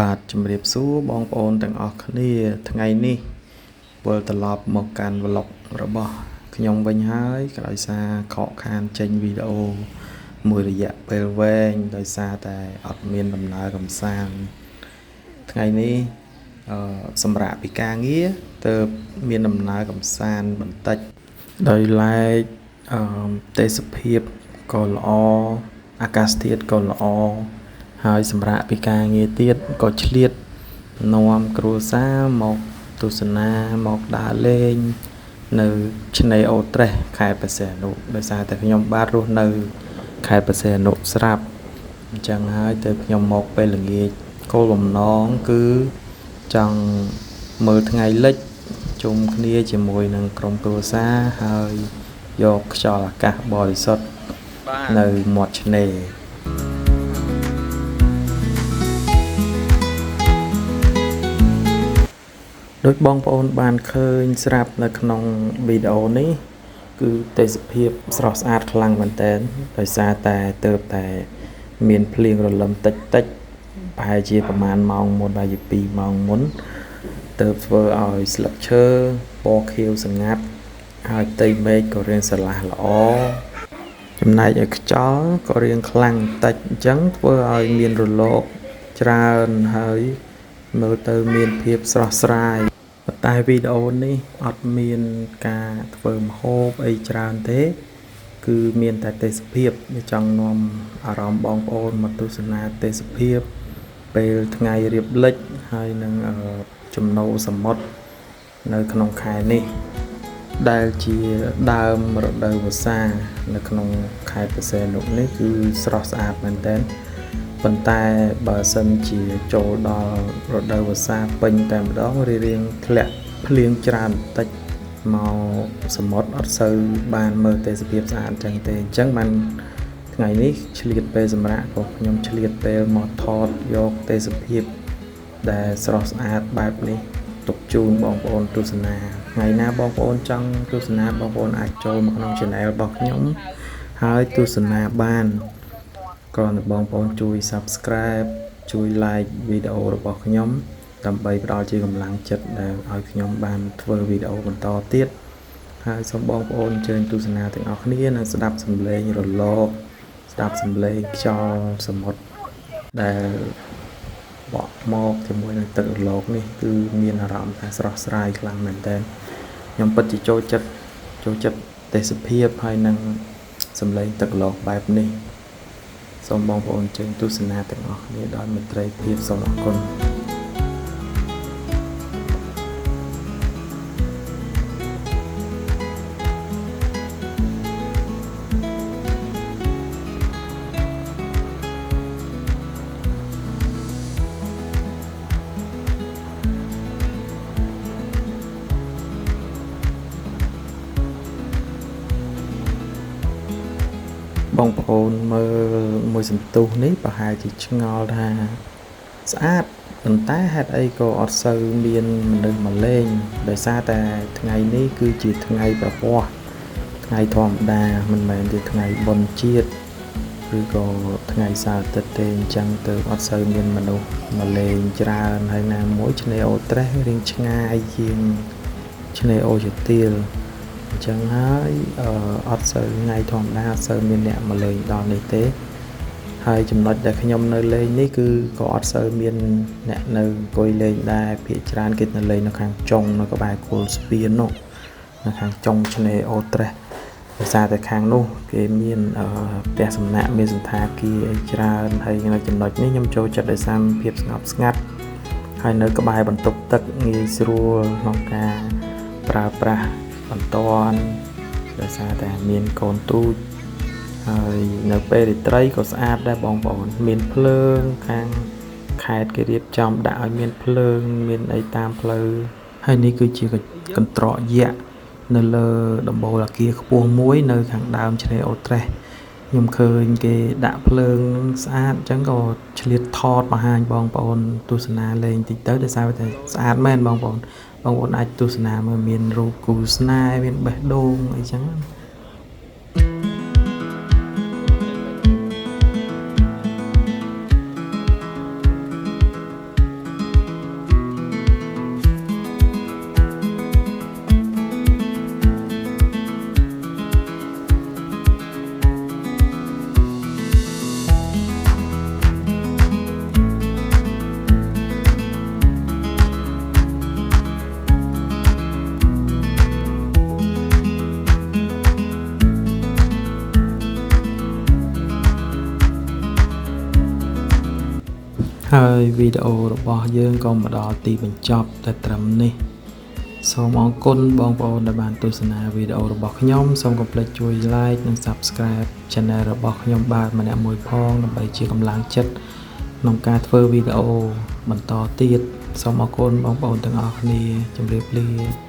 បាទជំរាបសួរបងប្អូនទាំងអស់គ្នាថ្ងៃនេះវិលត្រឡប់មកកាន់ vlog របស់ខ្ញុំវិញហើយក៏ដោយសារខកខានចេញវីដេអូមួយរយៈពេលវែងដោយសារតែអត់មានដំណើរកម្សាន្តថ្ងៃនេះសម្រាប់ពីការងារទើបមានដំណើរកម្សាន្តបន្តិចដោយឡែកទេសភាពក៏ល្អអាកាសធាតុក៏ល្អហើយសម្រាប់ពីការងារទៀតក៏ឆ្លៀតនាំគ្រួសារមកទស្សនាមកដើរលេងនៅឆ្នេរអូត្រេសខេត្តព្រះសីហនុដោយសារតែខ្ញុំបាទរស់នៅខេត្តព្រះសីហនុស្រាប់អញ្ចឹងហើយទៅខ្ញុំមកពេលល្ងាចគោលបំណងគឺចង់មើលថ្ងៃលិចជុំគ្នាជាមួយនឹងក្រុមគ្រួសារហើយយកខ្យល់អាកាសបរិសុទ្ធនៅមាត់ឆ្នេរដោយបងប្អូនបានឃើញស្រាប់នៅក្នុងវីដេអូនេះគឺទេសភាពស្រស់ស្អាតខ្លាំងមែនទែនដោយសារតែទើបតែមានភ្លៀងរលឹមតិចប្រហែលជាប្រហែលម៉ោងមុនហើយជា2ម៉ោងមុនទើបធ្វើឲ្យស្លឹកឈើពណ៌ខៀវស្ងាត់ហើយផ្ទៃមេឃក៏រាងស្រឡះល្អចំណែកឯខ្យល់ក៏រាងខ្លាំងតិចអញ្ចឹងធ្វើឲ្យមានរលកច្រើនហើយមើលទៅមានភាពស្រស់ស្រាយប៉ុន្តែវីដេអូនេះអត់មានការធ្វើម្ហូបអីច្រើនទេគឺមានតែទេសភាពដែលចង់នាំអារម្មណ៍បងប្អូនមកទស្សនាទេសភាពពេលថ្ងៃរៀបលិចហើយនឹងចំណូលសមុទ្រនៅក្នុងខែនេះដែលជាដើមរដូវវស្សានៅក្នុងខេត្តព្រះសីហនុនេះគឺស្រស់ស្អាតមែនទែនប៉ុន្តែបើសិនជាចូលដល់រដូវវស្សាពេញតែម្ដងរៀងធ្លាក់ភ្លៀងច្រើនបន្តិចមកសមុទ្រអត់សូវបានមើលទេសភាពស្អាតចឹងទេអញ្ចឹងបានថ្ងៃនេះឆ្លៀតពេលសម្រាប់ក៏ខ្ញុំឆ្លៀតពេលមកថតយកទេសភាពដែលស្រស់ស្អាតបែបនេះទុកជូនបងប្អូនទស្សនាថ្ងៃណាបងប្អូនចង់ទស្សនាបងប្អូនអាចចូលមកក្នុង channel របស់ខ្ញុំហើយទស្សនាបានគ្រាន់តែបងប្អូនជួយ Subscribe ជួយ Like វីដេអូរបស់ខ្ញុំដើម្បីផ្ដល់ជាកម្លាំងចិត្តដែលឲ្យខ្ញុំបានធ្វើវីដេអូបន្តទៀតហើយសូមបងប្អូនអញ្ជើញទស្សនាទាំងអស់គ្នានិងស្ដាប់សំឡេងរលកស្ដាប់សំឡេងខ្យល់សមុទ្រដែលបក់មកជាមួយនឹងទឹករលកនេះគឺមានអារម្មណ៍ថាស្រស់ស្រាយខ្លាំងមែនទែនខ្ញុំពិតជាចូលចិត្តទេសភាពហើយនឹងសំឡេងទឹករលកបែបនេះសូមបងប្អូនអញ្ជើញទស្សនាទាំងអស់គ្នាដោយមេត្រីភាពសូមអរគុណបងប្អូនមើលមួយសន្ទុះនេះប្រហែលជាឆ្ងល់ថាស្អាតប៉ុន្តែហេតុអីក៏អត់សូវមានមនុស្សមកលេងដោយសារតែថ្ងៃនេះគឺជាថ្ងៃប្រហ័សថ្ងៃធម្មតាមិនមែនជាថ្ងៃបុណ្យជាតិឬក៏ថ្ងៃសៅរ៍អាទិត្យទេអញ្ចឹងទៅអត់សូវមានមនុស្សមកលេងច្រើនហើយណាមួយឆ្នេរអូត្រេសរៀងឆ្ងាយជាងឆ្នេរអូជាទៀលអញ្ចឹងហើយអត់សូវថ្ងៃធម្មតាអត់សូវមានអ្នកមកលេងដល់នេះទេហើយចំណុចដែលខ្ញុំនៅលេងនេះគឺក៏អត់សូវមានអ្នកនៅអង្គុយលេងដែរភាគច្រើនគេនៅលេងនៅខាងចុងនៅក្បែរគល់ស្ពាននោះនៅខាងចុងឆ្នេរអូត្រេសដោយសារតែខាងនោះគេមានផ្ទះសំណាក់មានសន្តាគារអីច្រើនហើយនៅចំណុចនេះខ្ញុំចូលចិត្តដោយសារភាពស្ងប់ស្ងាត់ហើយនៅក្បែរបន្ទប់ទឹកងាយស្រួលក្នុងការប្រើប្រាស់បន្ទាន់ដោយសារតែមានកូនទូចហើយនៅពេលរាត្រីក៏ស្អាតដែរបងប្អូនមានភ្លើងខាងខេត្តគេរៀបចំដាក់ឲ្យមានភ្លើងមានអីតាមផ្លូវហើយនេះគឺជាកន្ត្រកយក្សនៅលើដំបូលអគារខ្ពស់មួយនៅខាងដើមឆ្នេរអូត្រេសខ្ញុំឃើញគេដាក់ភ្លើងស្អាតអញ្ចឹងក៏ឆ្លៀតថតបង្ហាញបងប្អូនទស្សនាលេងតិចទៅដោយសារតែស្អាតមែនបងប្អូនអាចទស្សនាមើលមានរូបគូស្នេហ៍មានបេះដូងអីចឹង ហើយវីដេអូរបស់យើងក៏មកដល់ទីបញ្ចប់តែត្រឹមនេះសូមអរគុណបងប្អូនដែលបានទស្សនាវីដេអូរបស់ខ្ញុំសូមកុំភ្លេចជួយ like និង subscribe channel របស់ខ្ញុំបាទម្នាក់មួយផងដើម្បីជាកម្លាំងចិត្តក្នុងការធ្វើវីដេអូបន្តទៀតសូមអរគុណបងប្អូនទាំងអស់គ្នាជម្រាបលា